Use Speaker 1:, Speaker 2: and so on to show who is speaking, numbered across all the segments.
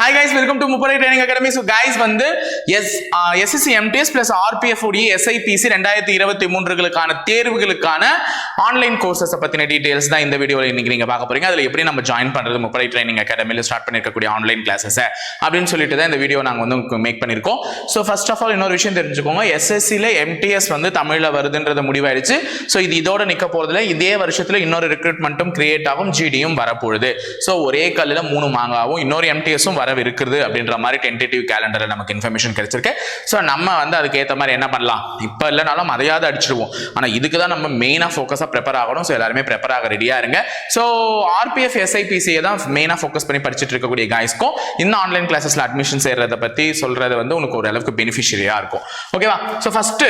Speaker 1: Hi guys, welcome to Mupparai Training Academy. So guys வந்து SSC MTS plus RPF உடைய SIPC 2023களுக்கான தேர்வுகளுக்கான online courses பத்தின details தான் இந்த வீடியோல இன்னைக்கு நீங்க பார்க்க போறீங்க. அதுல எப்படி நம்ம ஜாயின் பண்றது Mupparai Training Academyல ஸ்டார்ட் பண்ணிருக்கக்கூடிய ஆன்லைன் கிளாसेस அப்படினு சொல்லிட்டு தான் இந்த வீடியோ நாங்க வந்து மேக் பண்ணிருக்கோம். சோ ஃபர்ஸ்ட் ஆஃப் ஆல் இன்னொரு விஷயம் தெரிஞ்சுக்கோங்க. SSCல MTS வந்து தமிழ்ல வருதுன்றது முடிவாயிடுச்சு. சோ இது இதோட நிக்க போறதுல இதே வருஷத்துல இன்னொரு ரெக்ரூட்மென்ட்டும் கிரியேட் ஆகும், GDயும் வரப்போகுது. சோ ஒரே கல்லுல மூணு மாங்காவும் இன்னொரு MTSம் இருக்குது அப்படின்ற மாதிரி டென்டேட்டிவ் கேலண்டர்ல நமக்கு இன்ஃபர்மேஷன் கிடைச்சிருக்கு. சோ நம்ம வந்து அதுக்கு ஏத்த மாதிரி என்ன பண்ணலாம், இப்ப இல்லனாலும் அதையாவது அடிச்சிடுவோம். ஆனா இதுக்கு தான் நம்ம மெயினா ஃபோக்கஸா ப்ரிப்பேர் ஆகணும். சோ எல்லாரும் ப்ரிப்பேர் ஆக ரெடியா இருங்க. சோ RPF SIPC தான் மெயினா ஃபோக்கஸ் பண்ணி படிச்சிட்டு இருக்கக்கூடிய गाइஸ்க்கும் இந்த ஆன்லைன் கிளாसेसல அட்மிஷன் சேர்றத பத்தி சொல்றது வந்து உங்களுக்கு ஒரு அளவுக்கு பெனிஃபிஷியரியா இருக்கும். ஓகேவா? சோ ஃபர்ஸ்ட்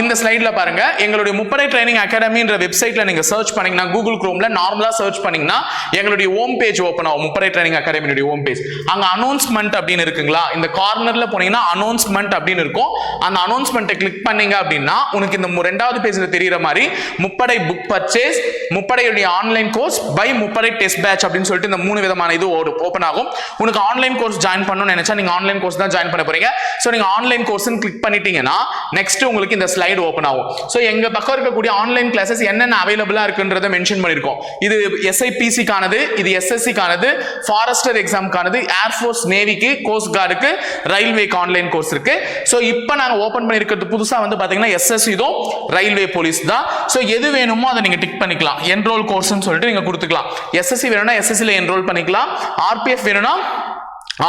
Speaker 1: இந்த ஸ்லைட்ல பாருங்க, எங்களுடைய Mupparai Training Academyன்ற வெப்சைட்ல நீங்க சர்ச் பண்ணீங்கன்னா Google Chromeல நார்மலா சர்ச் பண்ணீங்கன்னா எங்களுடைய ஹோம் பேஜ் ஓபன் ஆகும். Mupparai Training Academyனுடைய ஹோம் பேஜ். அங்க அனௌன்ஸ்மென்ட் அப்படின்னு இருக்குங்களா, இந்த கார்னர்ல போனீங்கன்னா அனௌன்ஸ்மென்ட் அப்படின்னு இருக்கும். அந்த அனௌன்ஸ்மென்ட்டை கிளிக் பண்ணீங்க அப்படின்னா உனக்கு இந்த ரெண்டாவது பேஜ்ல தெரியுற மாதிரி Mupparai புக் பர்ச்சேஸ், Mupparai உடைய online course by Mupparai test batch அப்படின்னு சொல்லிட்டு இந்த மூணு விதமான இது ஓபன் ஆகும். உனக்கு ஆன்லைன் கோர்ஸ் ஜாயின் பண்ணணும்னு நினைச்சா நீங்க ஆன்லைன் கோர்ஸ் தான் ஜாயின் பண்ண போறீங்க. சோ நீங்க ஆன்லைன் கோர்ஸ்னு கிளிக் பண்ணிட்டீங்கன்னா நெக்ஸ்ட் உங்களுக்கு இந்த ஸ்லைடு ஓபன் ஆகும். சோ எங்க பக்கம் இருக்கக்கூடிய ஆன்லைன் கிளாसेस என்னென்ன அவைலபிளா இருக்குன்றத மென்ஷன் பண்ணிருக்கோம். இது SIPC கானது, இது SSC கானது, forester exam கானது, air force நேவிக்கு, cost கார்டுக்கு, ரயில்வேக்கு ஆன்லைன் கோர்ஸ் இருக்கு. சோ இப்போ நாங்க ஓபன் பண்ணிருக்கிறது புதுசா வந்து பாத்தீங்கன்னா SSC தான், ரயில்வே போலீஸ் தான். சோ எது வேணுமோ அதை நீங்க டிக் பண்ணிக்கலாம். என்ரோல் கோர்ஸ்னு சொல்லிட்டு நீங்க கொடுத்துக்கலாம். SSC வேணும்னா SSCல என்ரோல் பண்ணிக்கலாம். RPF வேணும்னா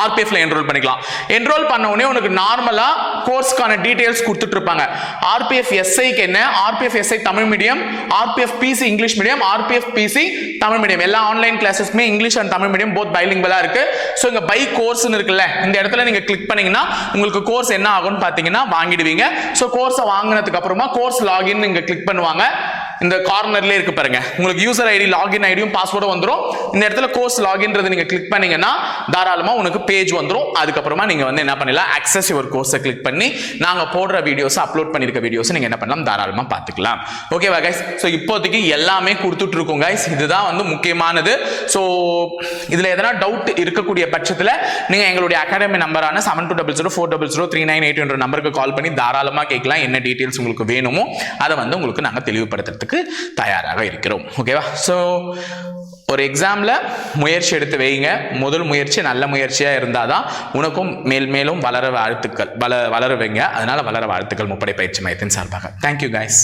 Speaker 1: RPFல என்ரோல் பண்ணிக்கலாம். என்ரோல் பண்ண உடனே உனக்கு நார்மலா கோர்ஸ்க்கான டீடைல்ஸ் கொடுத்துட்டு இருப்பாங்க. RPF SIக்கு என்ன, RPF SI Tamil medium, RPF PC English medium, RPF PC Tamil medium, எல்லா ஆன்லைன் கிளாसेसமே English and Tamil medium both பைலிங்குவலா இருக்கு. சோ இங்க பை கோர்ஸ்னு இருக்குல்ல, இந்த இடத்துல நீங்க கிளிக் பண்ணீங்கன்னா உங்களுக்கு கோர்ஸ் என்ன ஆகும்னு பாத்தீங்கன்னா வாங்கிடுவீங்க. சோ கோர்ஸை வாங்கினதுக்கு அப்புறமா கோர்ஸ் லாகின் இங்க கிளிக் பண்ணுவாங்க. இந்த கார்னர்ல இருக்கு பாருங்க, உங்களுக்கு யூசர் ஐடி, லாகின் ஐடியும் பாஸ்வேர்டும் வந்துரும். இந்த இடத்துல கோர்ஸ் லாகின்றது நீங்க கிளிக் பண்ணீங்கன்னா தாராளமா உனக்கு பேஜ் வந்துரும். அதுக்கப்புறமா நீங்க வந்து என்ன பண்ணலாம், அக்சஸ் யுவர் கோர்ஸை கிளிக் பண்ணி நாங்க போடுற வீடியோஸ், அப்லோட் பண்ணிருக்க வீடியோஸ் நீங்க என்ன பண்ணலாம், தாராளமா பார்த்துக்கலாம். ஓகேவா கைஸ்? சோ இப்போதைக்கு எல்லாமே கொடுத்துட்டு இருக்கோம் கைஸ். இதுதான் வந்து முக்கியமானது. சோ இதுல எதனா டவுட் இருக்கக்கூடிய பட்சத்துல நீங்க எங்களுடைய அகாடமி நம்பரான 7200400398 என்ற நம்பருக்கு கால் பண்ணி தாராளமா கேட்கலாம். என்ன டீடைல்ஸ் உங்களுக்கு வேணுமோ அதை வந்து உங்களுக்கு நாங்க தெளிவுபடுத்துறதுக்கு தயாராக இருக்கிறோம். ஓகேவா? சோ ஒரு எக்ஸாம்ல முயற்சி எடுத்து வைங்க. முதல் முயற்சி நல்ல முயற்சியா இருந்தாதான் உனக்கும் மேலும் வளர வாழ்த்துக்கள், வளர வைங்க. அதனால வளர வாழ்த்துக்கள் Mupparai பயிற்சி மையத்தின் சார்பாக. Thank you guys.